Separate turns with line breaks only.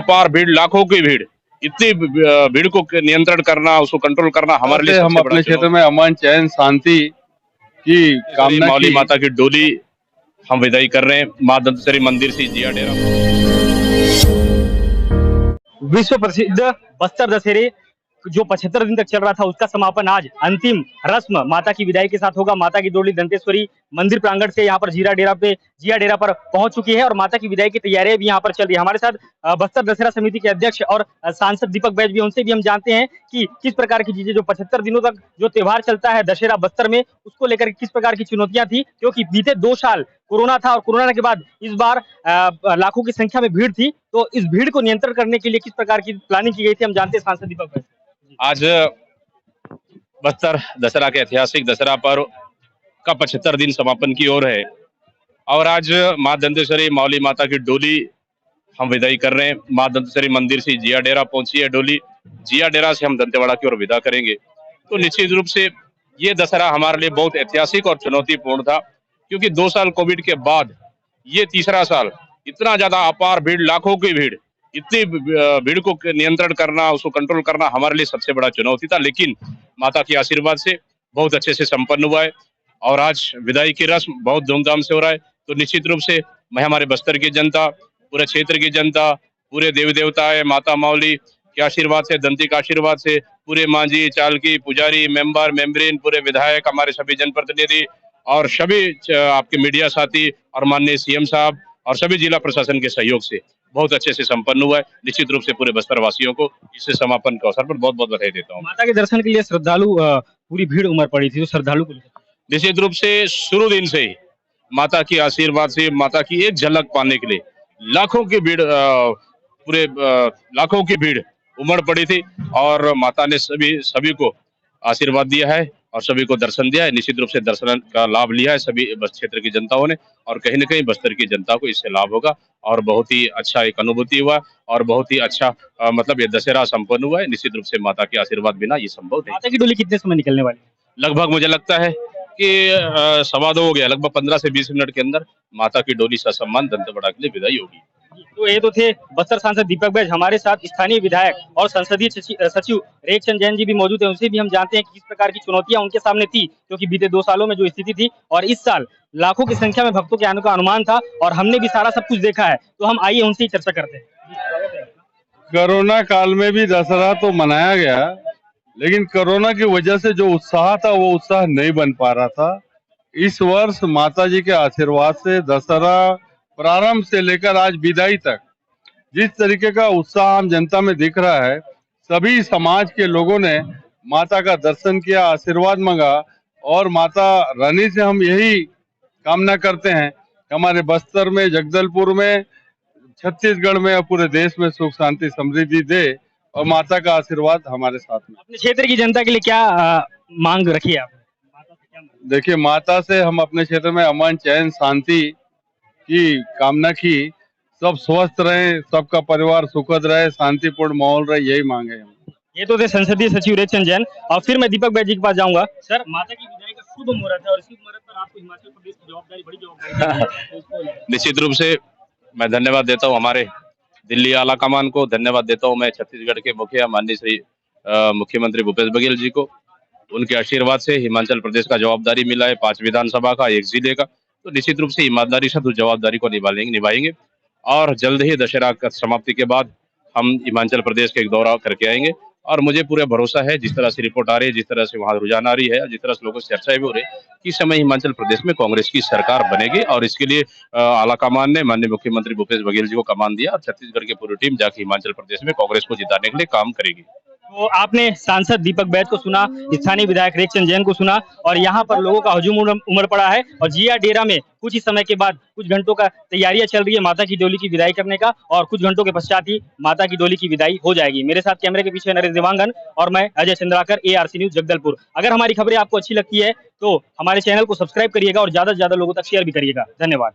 अपार भीड़, लाखों की भीड़, इतनी भीड़ को नियंत्रण करना, उसको कंट्रोल करना हमारे लिए
हम अपने क्षेत्र में अमन चैन शांति की कामना
मौली
की।
माता की डोली हम विदाई कर रहे हैं मां दंतेश्वरी मंदिर से जिया डेरा।
विश्व प्रसिद्ध बस्तर दशहरे जो 75 दिन तक चल रहा था उसका समापन आज अंतिम रस्म माता की विदाई के साथ होगा। माता की डोली दंतेश्वरी मंदिर प्रांगण से यहाँ पर जिया डेरा पर पहुंच चुकी है और माता की विदाई की तैयारियां भी यहाँ पर चल रही है। हमारे साथ बस्तर दशहरा समिति के अध्यक्ष और सांसद दीपक बैज भी, उनसे भी हम जानते हैं कि किस प्रकार की चीजें, जो 75 दिनों तक जो त्योहार चलता है दशहरा बस्तर में, उसको लेकर किस प्रकार की चुनौतियां थी, क्योंकि बीते 2 साल कोरोना था और कोरोना के बाद इस बार लाखों की संख्या में भीड़ थी। तो इस भीड़ को नियंत्रण करने के लिए किस प्रकार की प्लानिंग की गई थी, हम जानते हैं सांसद दीपक बैज।
आज बस्तर दशहरा के ऐतिहासिक दशहरा पर्व का 75 दिन समापन की ओर है और आज मां दंतेश्वरी मौली माता की डोली हम विदाई कर रहे हैं। मां दंतेश्वरी मंदिर से जिया डेरा पहुंची है डोली, जिया डेरा से हम दंतेवाड़ा की ओर विदा करेंगे। तो निश्चित रूप से ये दशहरा हमारे लिए बहुत ऐतिहासिक और चुनौतीपूर्ण था, क्योंकि 2 साल कोविड के बाद ये तीसरा साल, इतना ज्यादा अपार भीड़, लाखों की भीड़, इतनी भीड़ को नियंत्रण करना, उसको कंट्रोल करना हमारे लिए सबसे बड़ा चुनौती था। लेकिन माता के आशीर्वाद से बहुत अच्छे से संपन्न हुआ है और आज विदाई की रस्म बहुत धूमधाम से हो रहा है। तो निश्चित रूप से मैं हमारे बस्तर की जनता, पूरे क्षेत्र की जनता, पूरे देवी देवता है, माता मौली के आशीर्वाद से, दंती के आशीर्वाद से, पूरे मांझी, चालकी, पुजारी, मेंबर, मेंबरीन, पूरे विधायक, हमारे सभी जनप्रतिनिधि और सभी आपके मीडिया साथी और माननीय सीएम साहब और सभी जिला प्रशासन के सहयोग से बहुत अच्छे से संपन्न हुआ है। निश्चित रूप से पूरे बस्तर वासियों को इस समापन के अवसर पर बहुत बहुत बधाई देता हूँ।
माता के दर्शन के लिए श्रद्धालु पूरी भीड़ उमड़ पड़ी थी, तो श्रद्धालु को
निश्चित रूप से शुरू दिन से ही माता की आशीर्वाद से, माता की एक झलक पाने के लिए लाखों की भीड़, पूरे लाखों की भीड़ उमड़ पड़ी थी और माता ने सभी को आशीर्वाद दिया है और सभी को दर्शन दिया है। निश्चित रूप से दर्शन का लाभ लिया है सभी बस क्षेत्र की जनताओं ने और कहीं न कहीं बस्तर की जनता को इससे लाभ होगा और बहुत ही अच्छा एक अनुभूति हुआ और बहुत ही अच्छा मतलब ये दशहरा संपन्न हुआ है। निश्चित रूप से माता के आशीर्वाद बिना ये संभव नहीं।
माता की डोली कितने समय निकलने वाली है?
लगभग मुझे लगता है कि 2:15 हो गया, लगभग 15 से 20 मिनट के अंदर माता की डोली ससम्मान दंतेवाड़ा के लिए विदाई होगी।
तो ये तो थे बस्तर सांसद दीपक बैज। हमारे साथ स्थानीय विधायक और संसदीय सचिव रेखचंद जैन जी भी मौजूद हैं। उनसे भी हम जानते हैं कि किस प्रकार की चुनौतियां उनके सामने थी, क्योंकि बीते 2 सालों में जो स्थिति थी और इस साल लाखों की संख्या में भक्तों के आने का अनुमान था और हमने भी सारा सब कुछ देखा है। तो हम आइए उनसे ही चर्चा करते हैं।
कोरोना काल में भी दशहरा तो मनाया गया, लेकिन कोरोना की वजह से जो उत्साह था वो उत्साह नहीं बन पा रहा था। इस वर्ष माता जी के आशीर्वाद से दशहरा प्रारंभ से लेकर आज विदाई तक जिस तरीके का उत्साह आम जनता में दिख रहा है, सभी समाज के लोगों ने माता का दर्शन किया, आशीर्वाद मांगा और माता रानी से हम यही कामना करते हैं कि हमारे बस्तर में, जगदलपुर में, छत्तीसगढ़ में और पूरे देश में सुख शांति समृद्धि दे और माता का आशीर्वाद हमारे साथ में।
अपने क्षेत्र की जनता के लिए क्या मांग रखी है आपने?
देखिए, माता से हम अपने क्षेत्र में अमन चैन शांति की कामना की, सब स्वस्थ रहे, सबका परिवार सुखद रहे, शांतिपूर्ण माहौल रहे, यही मांगे हम।
ये तो थे संसदीय सचिव रेखचंद जैन। और फिर मैं दीपक बैज जी के पास जाऊंगा। सर, माता की विदाई का शुभ मुहूर्त है और इसी मुहूर्त पर आपको हिमाचल प्रदेश की जवाबदारी, बड़ी जवाबदारी
निश्चित रूप से मैं धन्यवाद देता हूँ हमारे दिल्ली आला कमान को, धन्यवाद देता हूँ मैं छत्तीसगढ़ के मुखिया माननीय श्री मुख्यमंत्री भूपेश बघेल जी को। उनके आशीर्वाद से हिमाचल प्रदेश का जवाबदारी मिला है, 5 विधानसभा का, 1 जिले का। तो निश्चित रूप से ईमानदारी से उस जवाबदारी को निभाएंगे और जल्द ही दशहरा का समाप्ति के बाद हम हिमाचल प्रदेश का एक दौरा करके आएंगे और मुझे पूरा भरोसा है, जिस तरह से रिपोर्ट आ रही है, जिस तरह से वहाँ रुझान आ रही है, जिस तरह से लोगों से चर्चा भी हो रही है कि इस समय हिमाचल प्रदेश में कांग्रेस की सरकार बनेगी और इसके लिए आला कमान ने माननीय मुख्यमंत्री भूपेश बघेल जी को कमान दिया और छत्तीसगढ़ की पूरी टीम जाके हिमाचल प्रदेश में कांग्रेस को जिताने के लिए काम करेगी।
तो आपने सांसद दीपक बैज को सुना, स्थानीय विधायक रेखचंद जैन को सुना और यहाँ पर लोगों का हुजूम उमड़ पड़ा है और जिया डेरा में कुछ ही समय के बाद, कुछ घंटों का तैयारियां चल रही है माता की डोली की विदाई करने का और कुछ घंटों के पश्चात ही माता की डोली की विदाई हो जाएगी। मेरे साथ कैमरे के पीछे नरेश देवांगन और मैं अजय चंद्राकर, ARC न्यूज जगदलपुर। अगर हमारी खबरें आपको अच्छी लगती है तो हमारे चैनल को सब्सक्राइब करिएगा और ज्यादा से ज्यादा लोगों तक शेयर भी करिएगा। धन्यवाद।